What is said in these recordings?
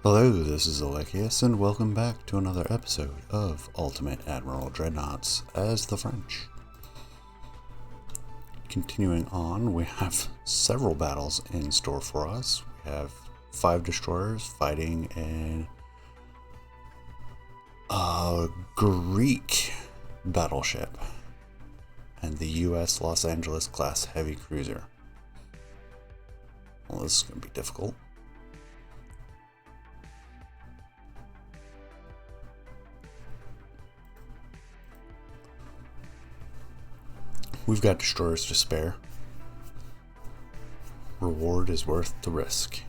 Hello, this is Alexius, and welcome back to another episode of Ultimate Admiral Dreadnoughts as the French. Continuing on, we have several battles in store for us. We have 5 destroyers fighting in a Greek battleship and the US Los Angeles class heavy cruiser. Well, this is going to be difficult. We've got destroyers to spare. Reward is worth the risk.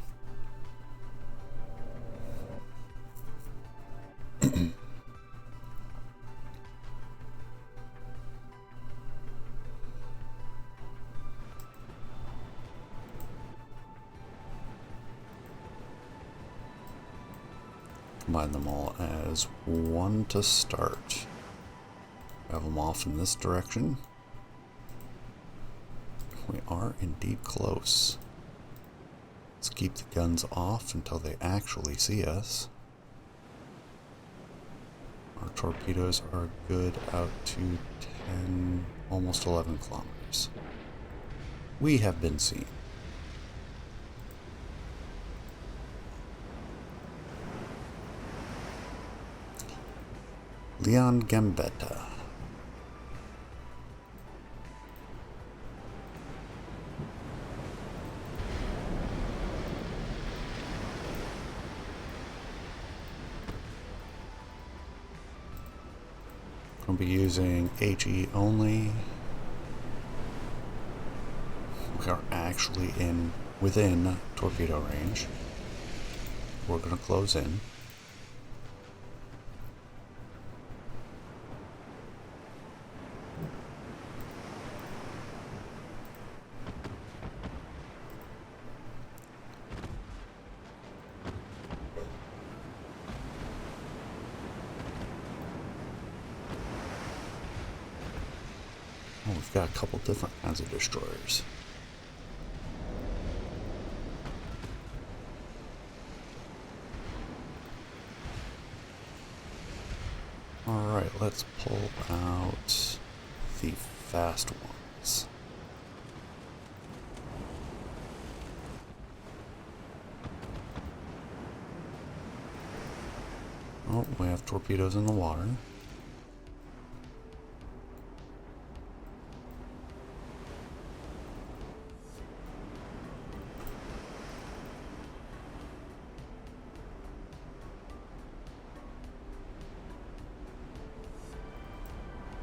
Combine them all as one to start. Have them off in this direction. We are indeed close. Let's keep the guns off until they actually see us. Our torpedoes are good out to 10, almost 11 kilometers. We have been seen. Leon Gambetta. We'll be using HE only. We are actually within torpedo range. We're going to close in. Oh, we've got a couple different kinds of destroyers. Alright, let's pull out the fast ones. Oh, we have torpedoes in the water.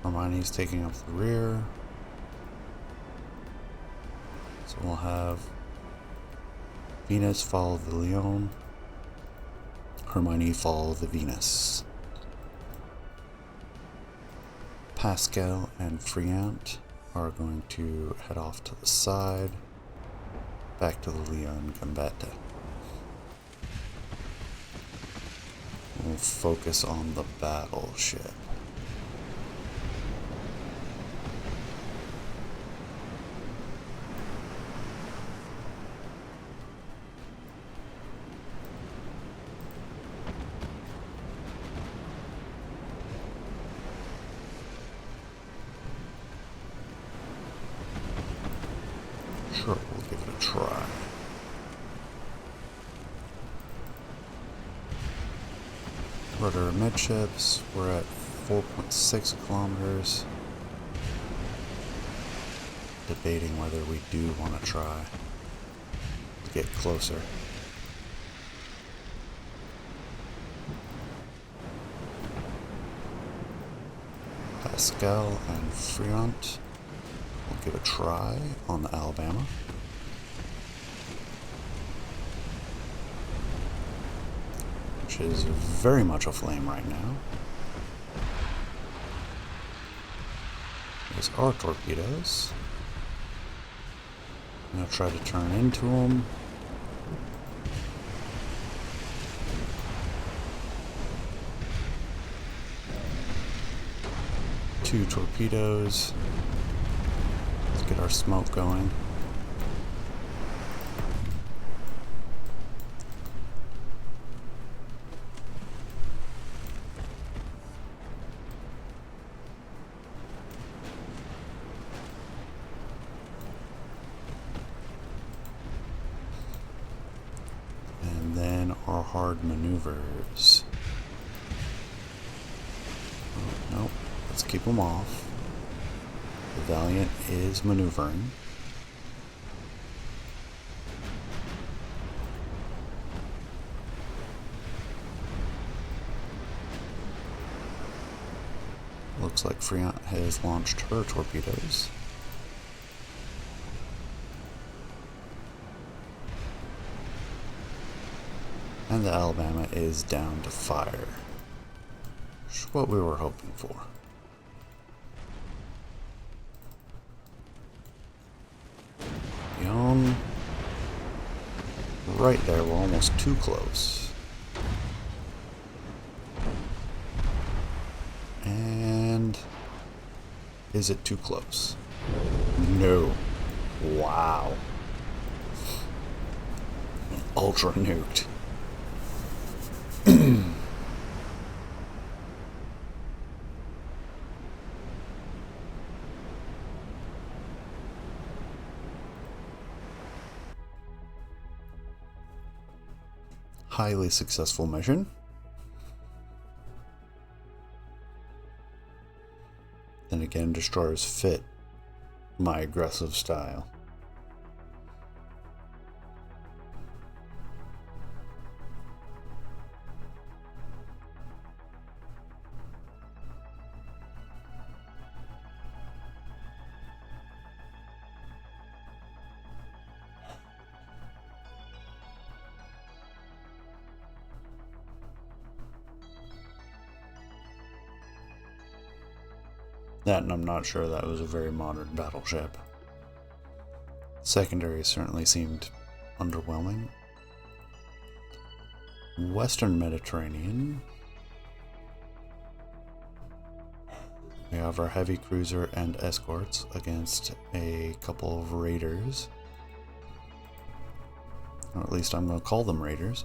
Hermione's taking up the rear. So we'll have Venus follow the Leon. Hermione follow the Venus. Pascal and Friant are going to head off to the side. Back to the Leon Gambetta. We'll focus on the battleship. Sure, we'll give it a try. Rudder midships, we're at 4.6 kilometers. Debating whether we do want to try to get closer. Pascal and Friant. We'll give a try on the Alabama. Which is very much aflame right now. There's our torpedoes. I'm going to try to turn into them. Two torpedoes. Let's get our smoke going. in our hard maneuvers. Oh, nope, let's keep them off. The Valiant is maneuvering. Looks like Freant has launched her torpedoes. And the Alabama is down to fire. Which is what we were hoping for. Beyond right there, we're almost too close. And is it too close? No. Wow. Ultra nuked. Highly successful mission. Then again, destroyers fit my aggressive style. That, and I'm not sure that was a very modern battleship. Secondary certainly seemed underwhelming. Western Mediterranean. We have our heavy cruiser and escorts against a couple of raiders. Or at least I'm going to call them raiders.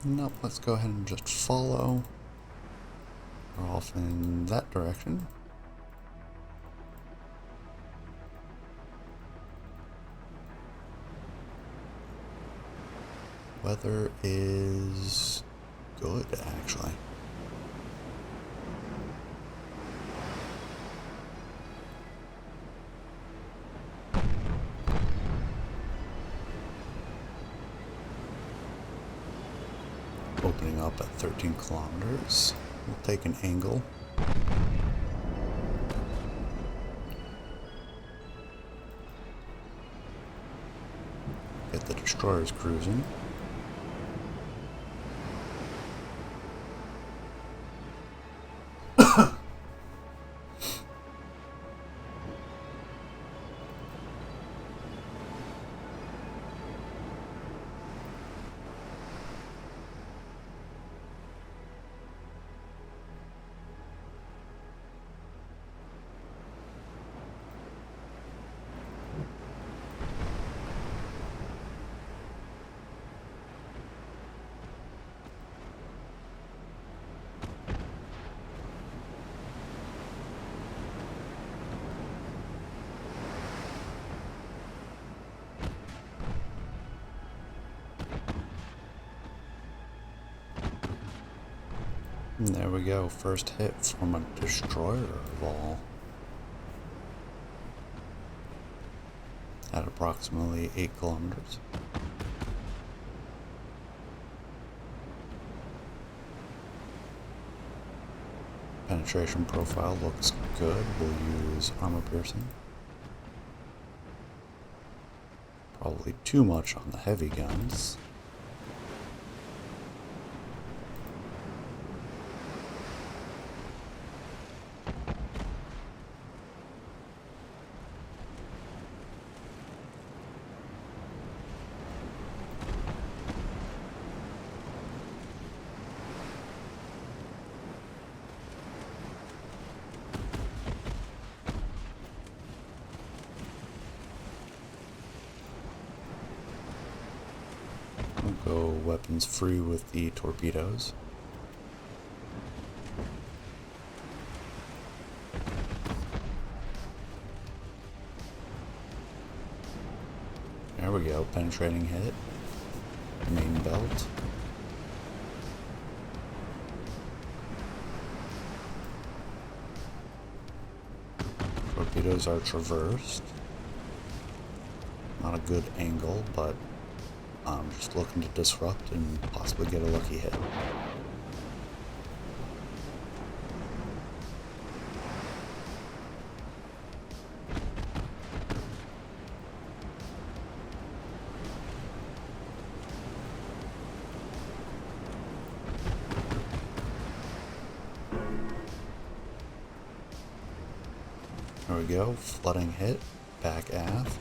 Nope, let's go ahead and just follow. We're off in that direction. Weather is good, actually. Opening up at 13 kilometers. We'll take an angle. Get the destroyers cruising. And there we go, first hit from a destroyer of all. At approximately 8 kilometers. Penetration profile looks good. We'll use armor piercing. Probably too much on the heavy guns. go weapons free with the torpedoes. There we go, penetrating hit. Main belt. Torpedoes are traversed. Not a good angle, but I'm just looking to disrupt and possibly get a lucky hit. There we go, flooding hit, back aft.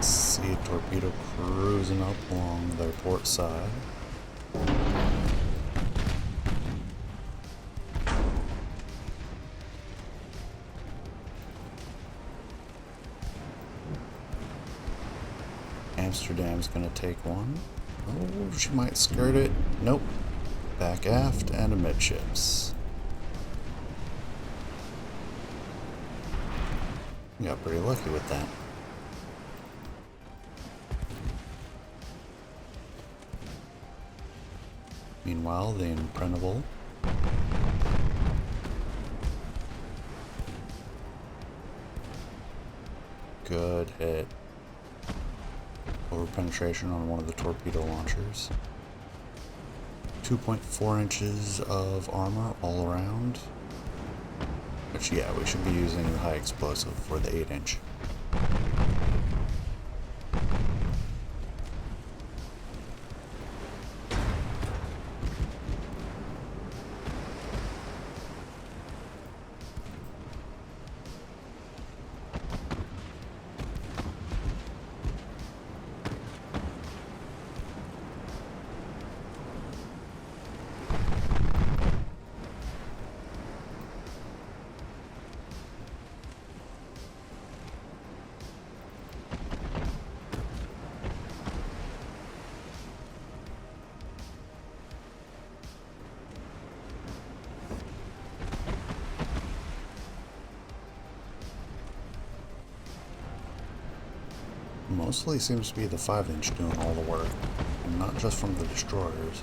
See a torpedo cruising up along their port side. Amsterdam's gonna take one. Oh, she might skirt it. Nope. Back aft and amidships. Got pretty lucky with that. Meanwhile, the imprintable. Good hit. Over penetration on one of the torpedo launchers. 2.4 inches of armor all around. Which, yeah, we should be using the high explosive for the 8-inch. Mostly seems to be the 5-inch doing all the work, and not just from the destroyers.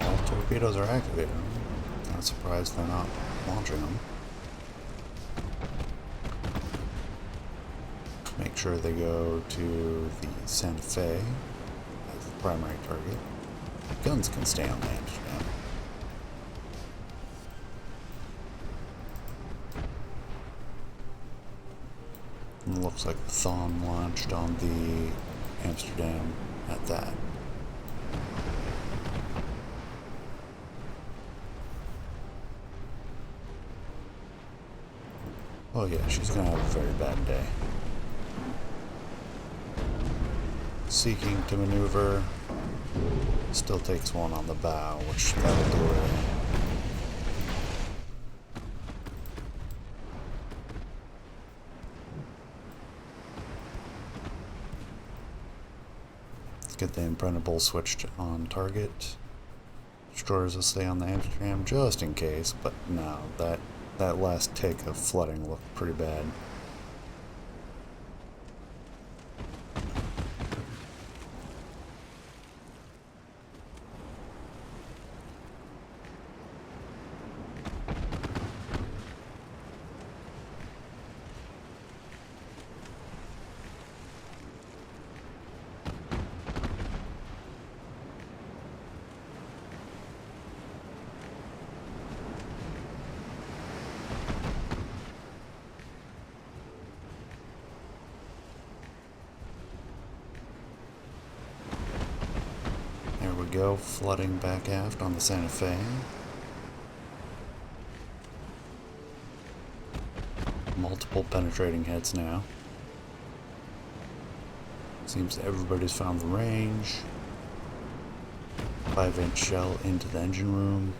All torpedoes are activated. Not surprised they're not launching them. Make sure they go to the Santa Fe as the primary target. Guns can stay on the Amsterdam. And it looks like the Thon launched on the Amsterdam at that. Oh yeah, she's gonna have a very bad day. Seeking to maneuver, still takes one on the bow, which that'll do it. Let's get the imprintable switched on target. Destroyers will stay on the Amsterdam just in case, but no, that last tick of flooding looked pretty bad. go, flooding back aft on the Santa Fe. Multiple penetrating hits now. Seems everybody's found the range. 5-inch shell into the engine room.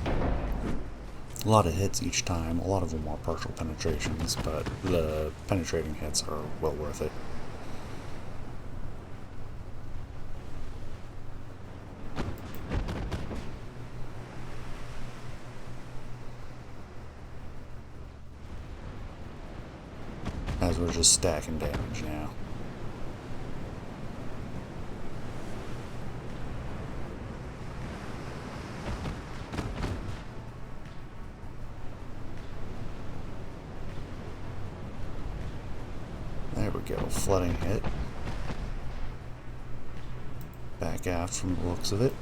A lot of hits each time. A lot of them are partial penetrations, but the penetrating hits are well worth it. As we're just stacking damage now. There we go, flooding hit. Back aft from the looks of it.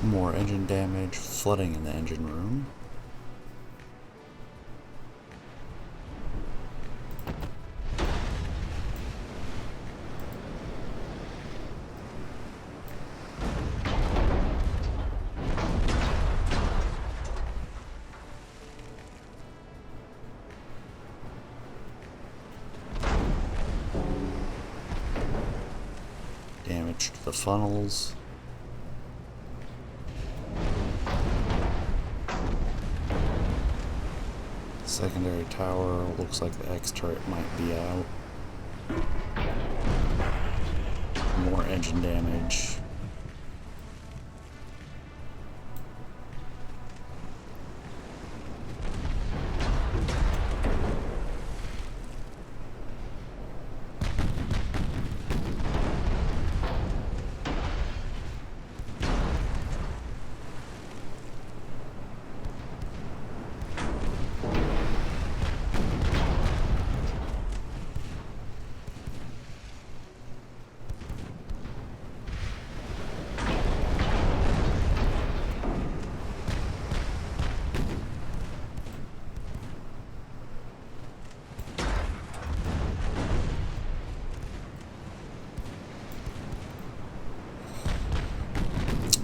More engine damage, flooding in the engine room. Damage to the funnels. Secondary tower, looks like the X turret might be out. More engine damage.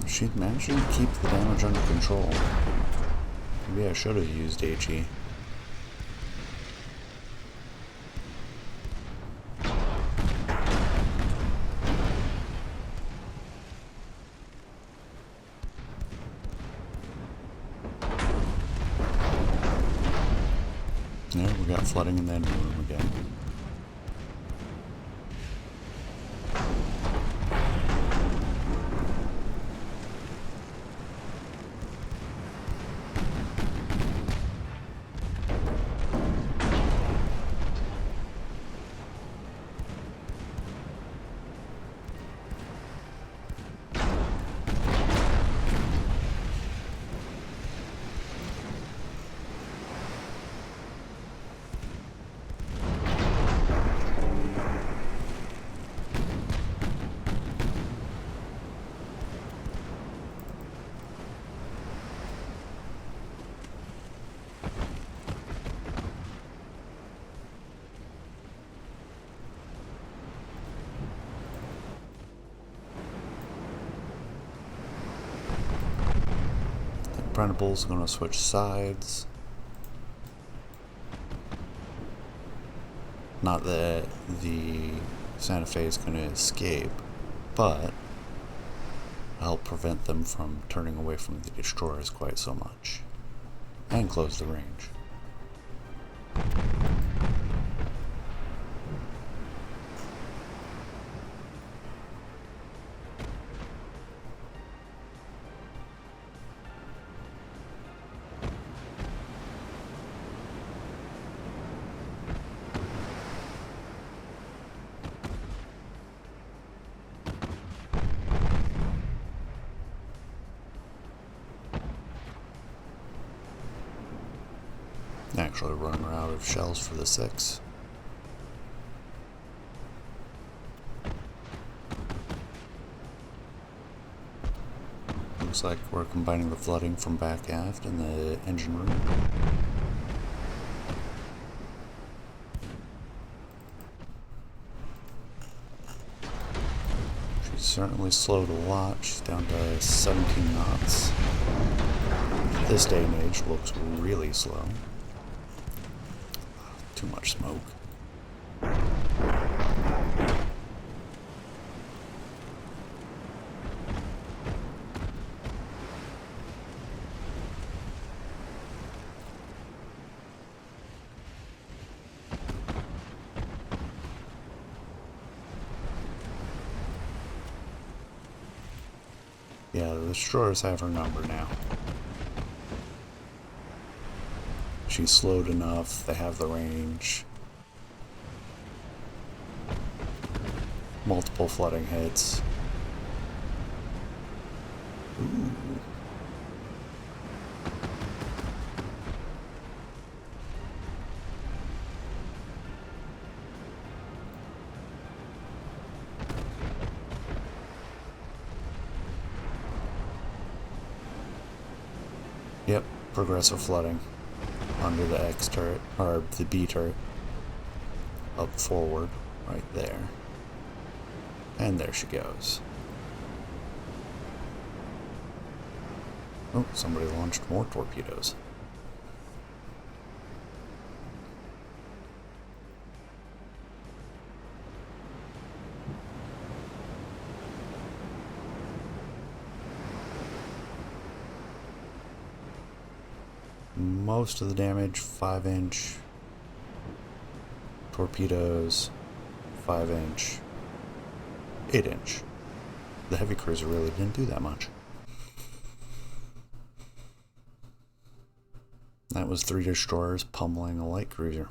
She's managing to keep the damage under control. Maybe I should have used HE. Yeah, we got flooding in the engine room again. Printable's going to switch sides. Not that the Santa Fe is going to escape, but help prevent them from turning away from the destroyers quite so much, and close the range. actually running out of shells for the 6. Looks like we're combining the flooding from back aft in the engine room. She's certainly slowed a lot. She's down to 17 knots. This day and age looks really slow. Too much smoke. Yeah, the destroyers have her number now. She's slowed enough, they have the range. Multiple flooding hits. Ooh. Yep, progressive flooding under the X turret, or the B turret. Up forward, right there. And there she goes. Oh, somebody launched more torpedoes. Most of the damage, 5-inch torpedoes, 5-inch, 8-inch. The heavy cruiser really didn't do that much. That was 3 destroyers pummeling a light cruiser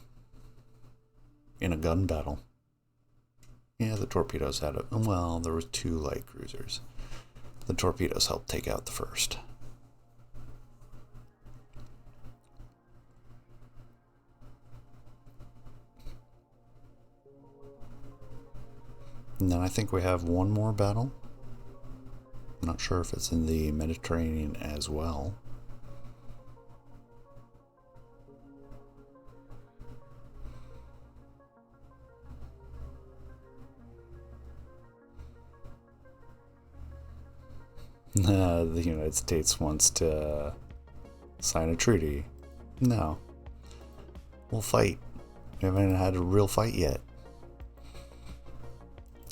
in a gun battle. Yeah, the torpedoes had it. Well, there were 2 light cruisers. The torpedoes helped take out the first. And then I think we have one more battle. I'm not sure if it's in the Mediterranean as well. The United States wants to sign a treaty. No. We'll fight. We haven't had a real fight yet.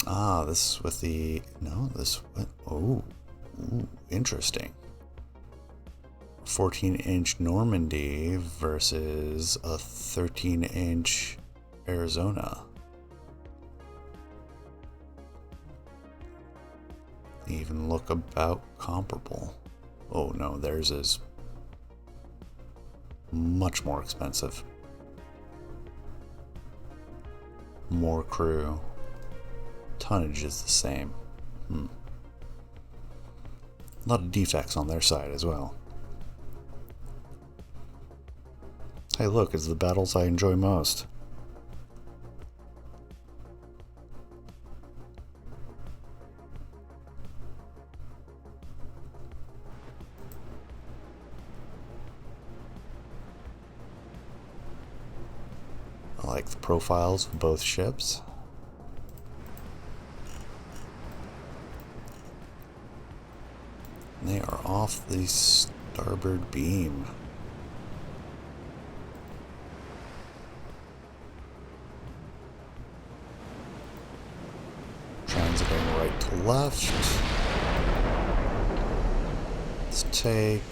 Ah, this is with the... No, this... Oh. Ooh, interesting. 14-inch Normandy versus a 13-inch Arizona. They even look about comparable. Oh no, theirs is much more expensive. More crew. Tonnage is the same. A lot of defects on their side as well. Hey look, it's the battles I enjoy most. I like the profiles of both ships. They are off the starboard beam. Transiting right to left. Let's take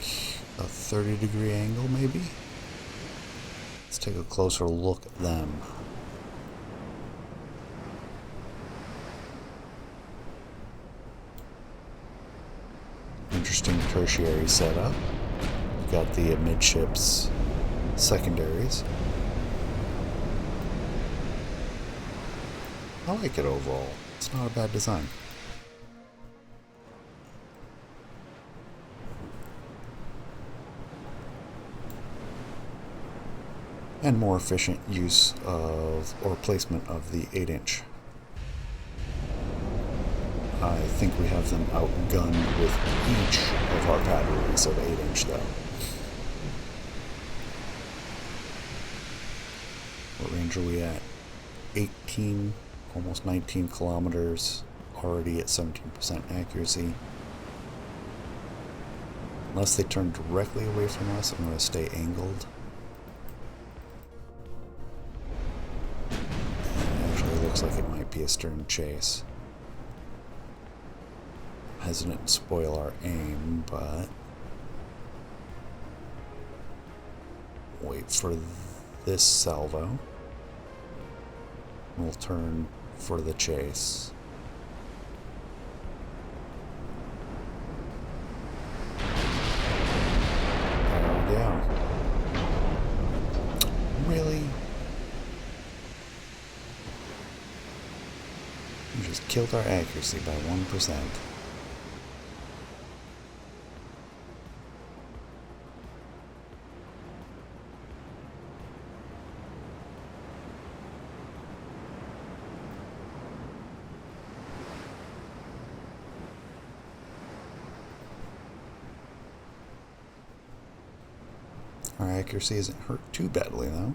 a 30-degree angle, maybe? Let's take a closer look at them. Interesting tertiary setup. We've got the amidships secondaries. I like it overall. It's not a bad design. and more efficient use of, or placement of, the 8-inch. I think we have them outgunned with each of our batteries of 8-inch though. What range are we at? 18, almost 19 kilometers, already at 17% accuracy. Unless they turn directly away from us, I'm going to stay angled. Actually, it looks like it might be a stern chase. Hesitant to spoil our aim, but wait for this salvo. We'll turn for the chase. There we go. Really? We just killed our accuracy by 1%. Our accuracy isn't hurt too badly, though.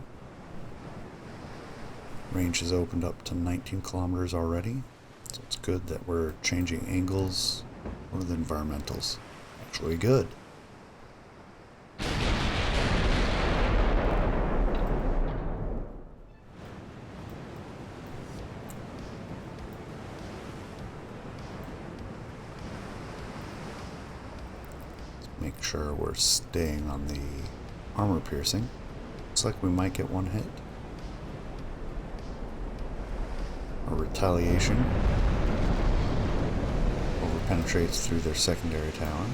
Range has opened up to 19 kilometers already, so it's good that we're changing angles with environmentals. Actually good. Let's make sure we're staying on the armor piercing. Looks like we might get one hit. A retaliation. Over penetrates through their secondary tower.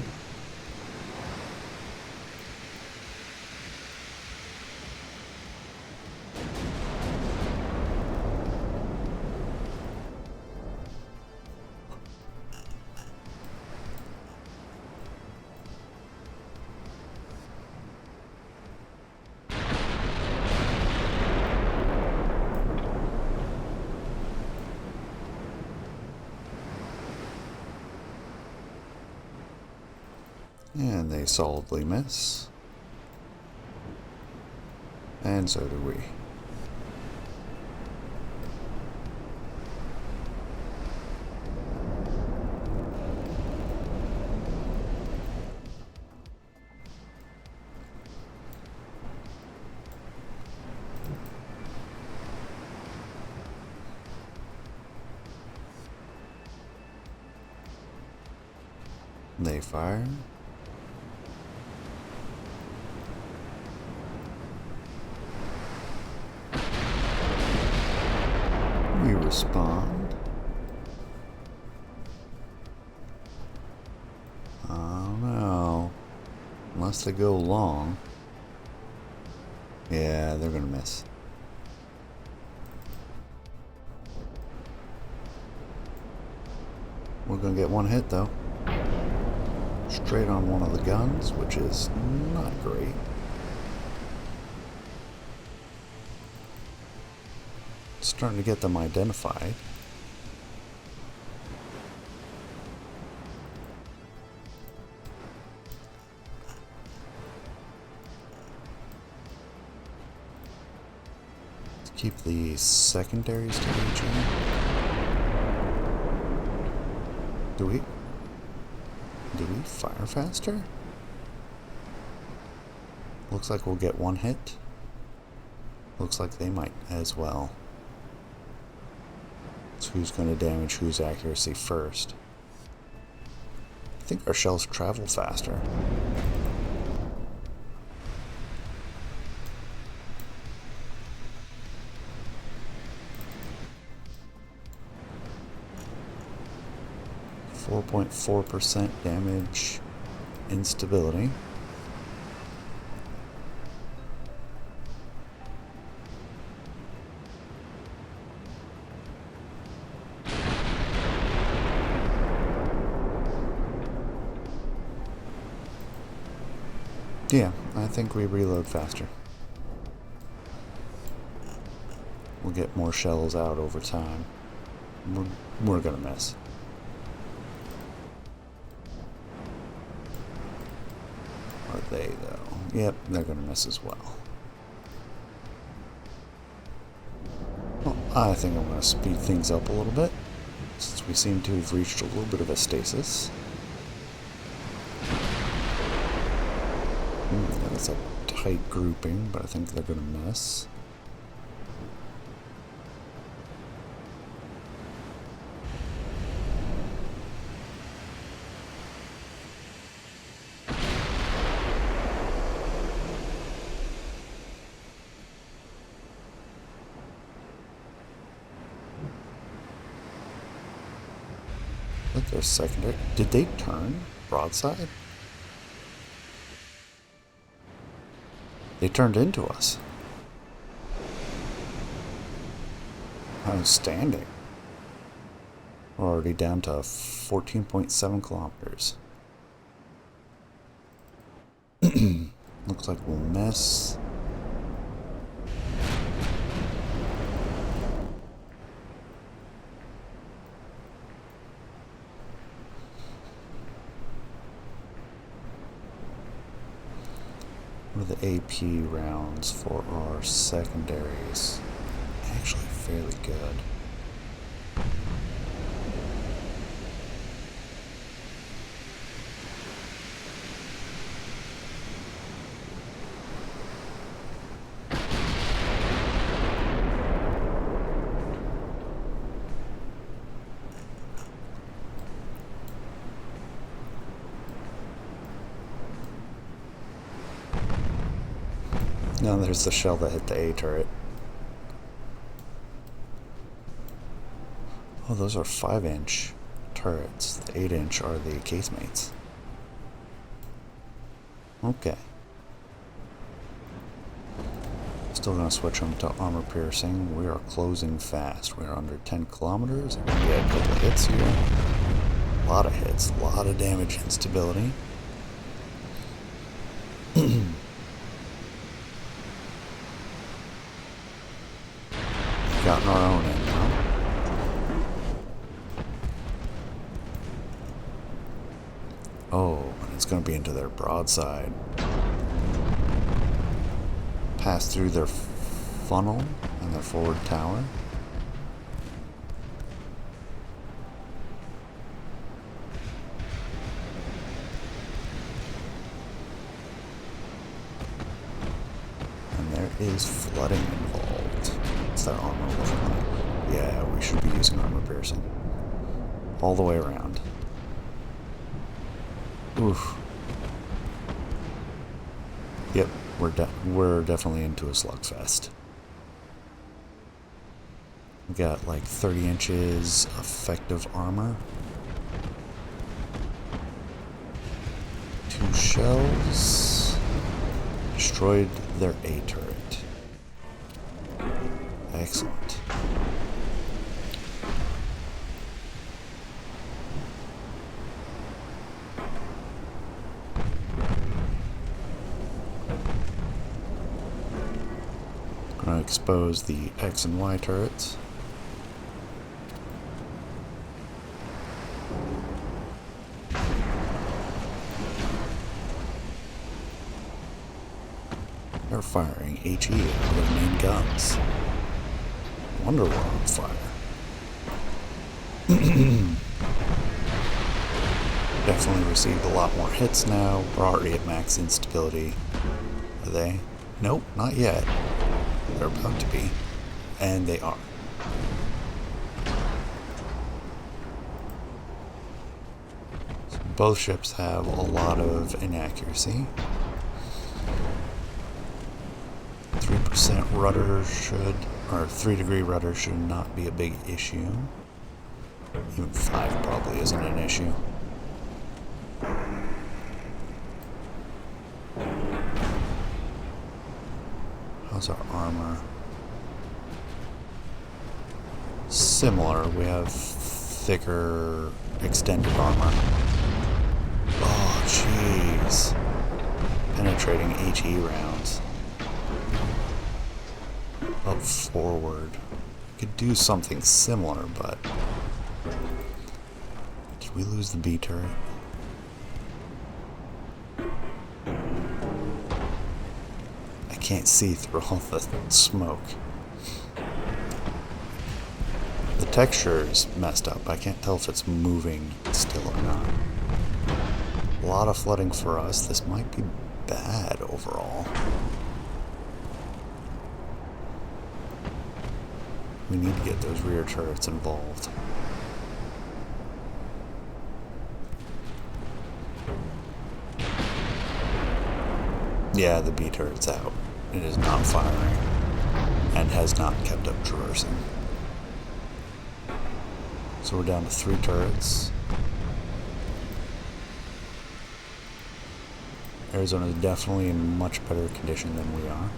And they solidly miss. And so do we. They fire. We respond. I don't know. Unless they go long. Yeah, they're gonna miss. We're gonna get one hit though. Straight on one of the guns, which is not great. Starting to get them identified. Let's keep the secondaries to each other. Do we fire faster? Looks like we'll get one hit. Looks like they might as well. So who's going to damage whose accuracy first? I think our shells travel faster. .4% damage instability. Yeah, I think we reload faster. We'll get more shells out over time. We're gonna miss. Are they, though? Yep, they're gonna miss as well. Well, I think I'm gonna speed things up a little bit, since we seem to have reached a little bit of a stasis. Yeah, that's a tight grouping, but I think they're gonna miss. Look, their secondary. Did they turn broadside? They turned into us. Outstanding. We're already down to 14.7 kilometers. Looks like we'll miss. What are the AP rounds for our secondaries? Actually fairly good. Now there's the shell that hit the A turret. Oh, those are 5-inch turrets. The 8-inch are the casemates. Okay. Still gonna switch them to armor piercing. We are closing fast. We are under 10 kilometers. We had a couple of hits here. A lot of hits. A lot of damage instability. Gotten our own in now. Oh, and it's going to be into their broadside. Pass through their funnel and their forward tower. And there is flooding involved. What's that armor looking like? Yeah, we should be using armor piercing. All the way around. Oof. Yep, we're definitely into a slugfest. We got like 30 inches effective armor. 2 shells. Destroyed their A turret. Excellent. Gonna expose the X and Y turrets. They're firing HE out of their main guns. Wonder we're on fire. Definitely received a lot more hits now. We're already at max instability. Are they? Nope, not yet. They're about to be. And they are. So both ships have a lot of inaccuracy. 3% rudder should, or 3-degree rudder should not be a big issue. Even 5 probably isn't an issue. How's our armor? Similar. We have thicker extended armor. Oh, jeez. Penetrating HE rounds. Up forward. Could do something similar, but... Did we lose the B turret? I can't see through all the smoke. The texture is messed up. I can't tell if it's moving still or not. A lot of flooding for us. This might be bad overall. We need to get those rear turrets involved. Yeah, the B turret's out. It is not firing and has not kept up traversing. So we're down to 3 turrets. Arizona is definitely in much better condition than we are.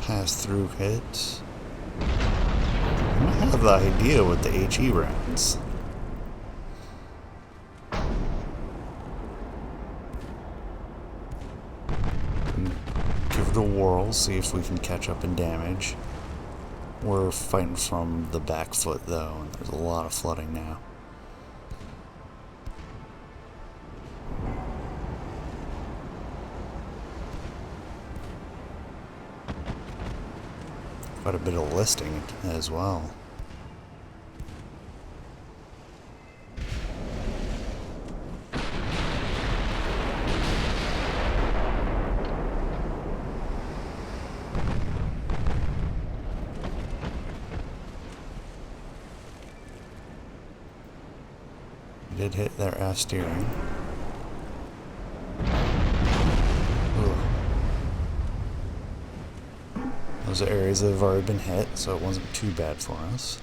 Pass-through hit. I have the idea with the HE rounds. Give it a whirl, see if we can catch up in damage. We're fighting from the back foot though, and there's a lot of flooding now. Quite a bit of listing as well. Did hit their aft steering. Those are areas that have already been hit, so it wasn't too bad for us.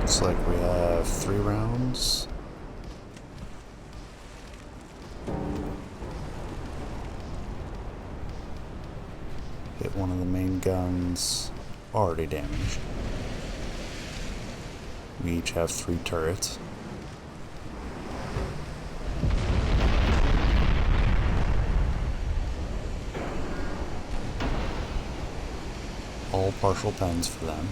Looks like we have 3 rounds. Hit one of the main guns, already damaged. We each have 3 turrets. All partial pens for them.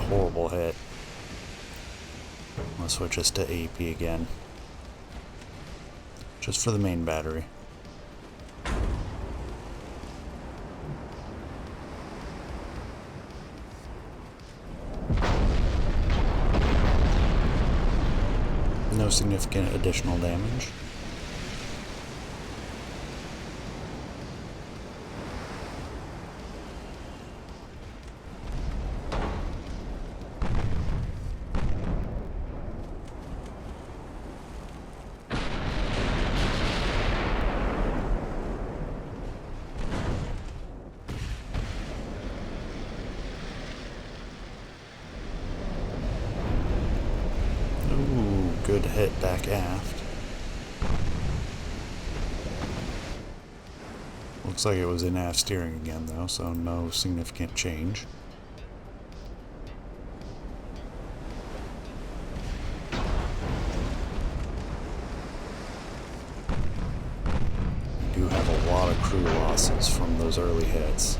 Horrible hit. I'll switch us to AP again. Just for the main battery. No significant additional damage. Good hit back aft. Looks like it was in aft steering again though, so no significant change. losses from those early hits.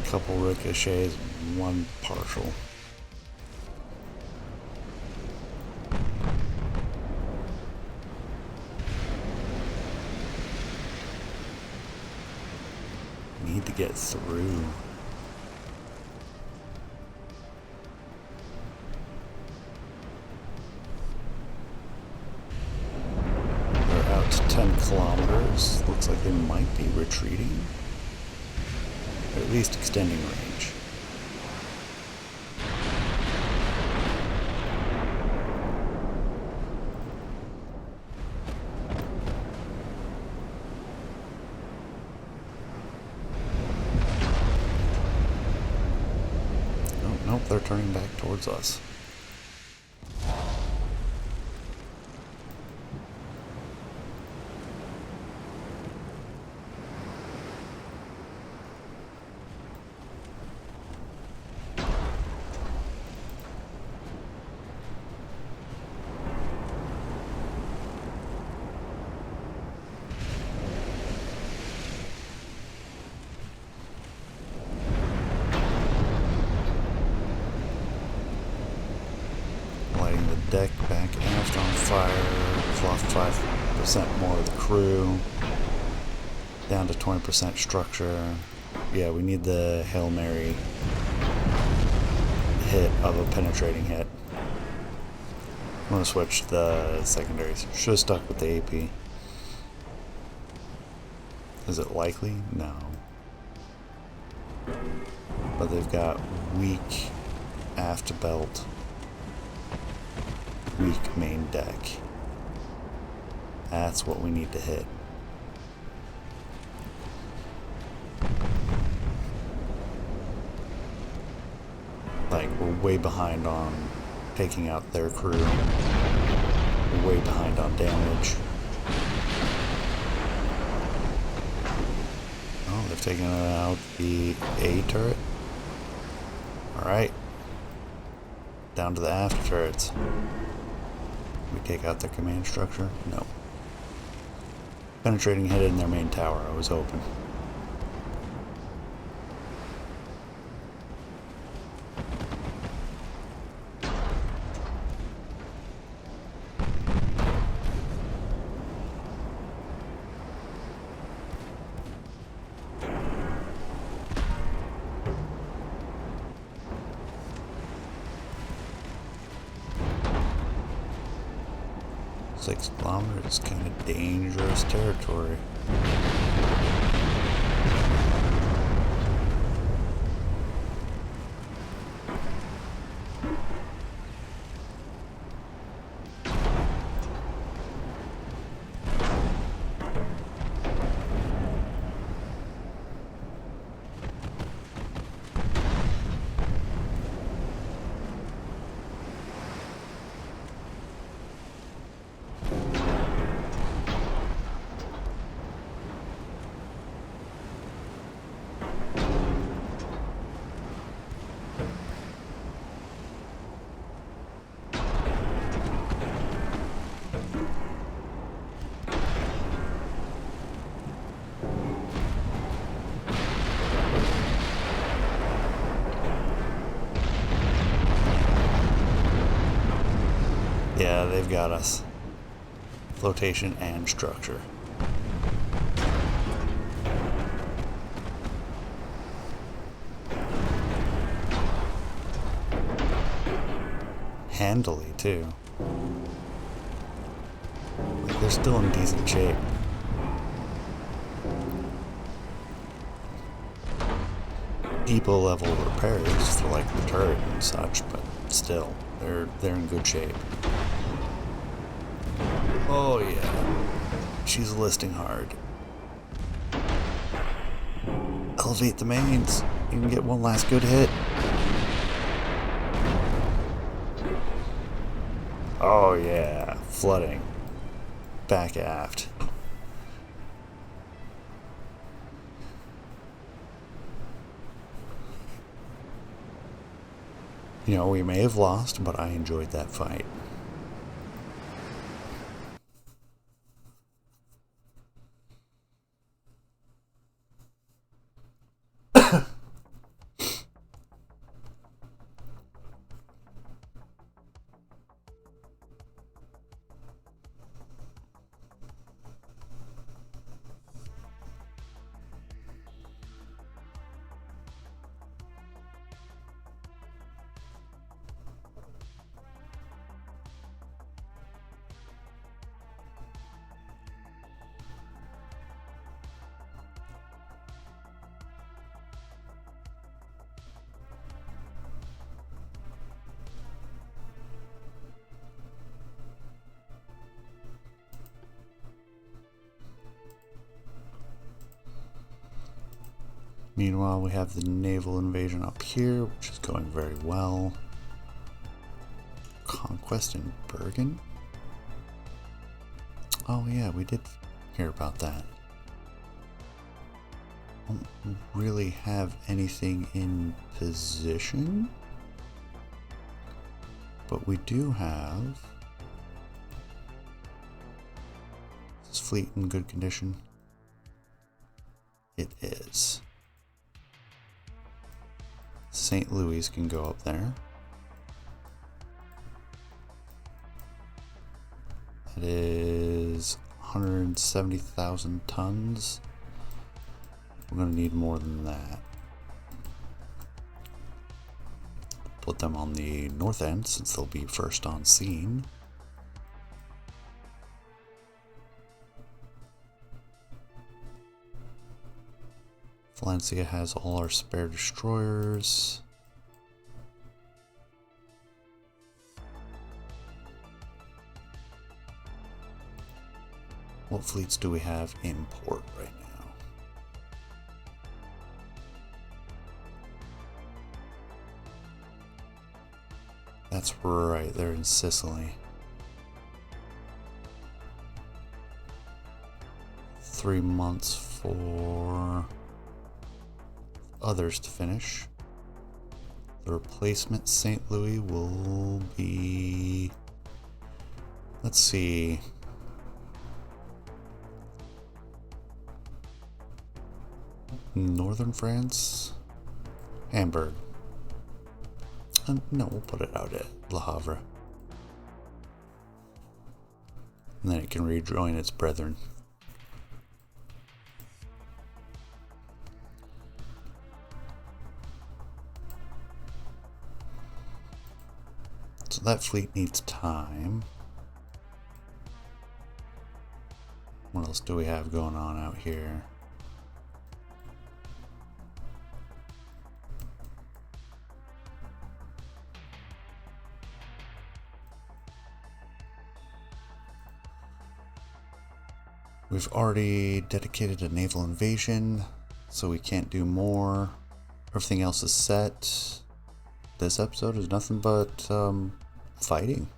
Couple ricochets, one partial. Need to get through. They're out to 10 kilometers. Looks like they might be retreating. Or at least extending range. Oh, nope, they're turning back towards us. Lighting the deck back aft on fire. We've lost 5% more of the crew. Down to 20% structure. Yeah, we need the Hail Mary hit of a penetrating hit. I'm going to switch to the secondaries. Should have stuck with the AP. Is it likely? No. But they've got weak aft belt. Weak main deck. That's what we need to hit. Like, we're way behind on taking out their crew. We're way behind on damage. Oh, they've taken out the A turret. Alright. Down to the aft turrets. We take out their command structure? No. Penetrating hit in their main tower, I was hoping. Six kilometers, kind of dangerous territory. Yeah, they've got us. Flotation and structure. Handily, too. Like, they're still in decent shape. Depot level repairs for like the turret and such, but still, they're in good shape. Oh yeah, she's listing hard. Elevate the mains. You can get one last good hit. yeah, flooding. Back aft. You know, we may have lost, but I enjoyed that fight. Meanwhile, we have the naval invasion up here, which is going very well. Conquest in Bergen? Oh yeah, we did hear about that. Don't really have anything in position, but we do have this fleet in good condition. It is. St. Louis can go up there. That is 170,000 tons. We're going to need more than that. Put them on the north end since they'll be first on scene. Valencia has all our spare destroyers. What fleets do we have in port right now? That's right, they're in Sicily. 3 months for others to finish. The replacement St. Louis will be, let's see, northern France, Hamburg. No, we'll put it out at Le Havre. And then it can rejoin its brethren. So that fleet needs time. What else do we have going on out here? We've already dedicated a naval invasion, so we can't do more. Everything else is set. This episode is nothing but fighting.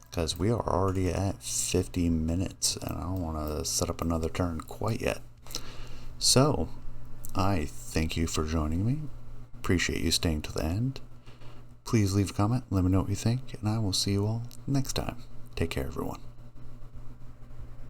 Because we are already at 50 minutes, and I don't want to set up another turn quite yet. So, I thank you for joining me. Appreciate you staying to the end. Please leave a comment, let me know what you think, and I will see you all next time. Take care, everyone.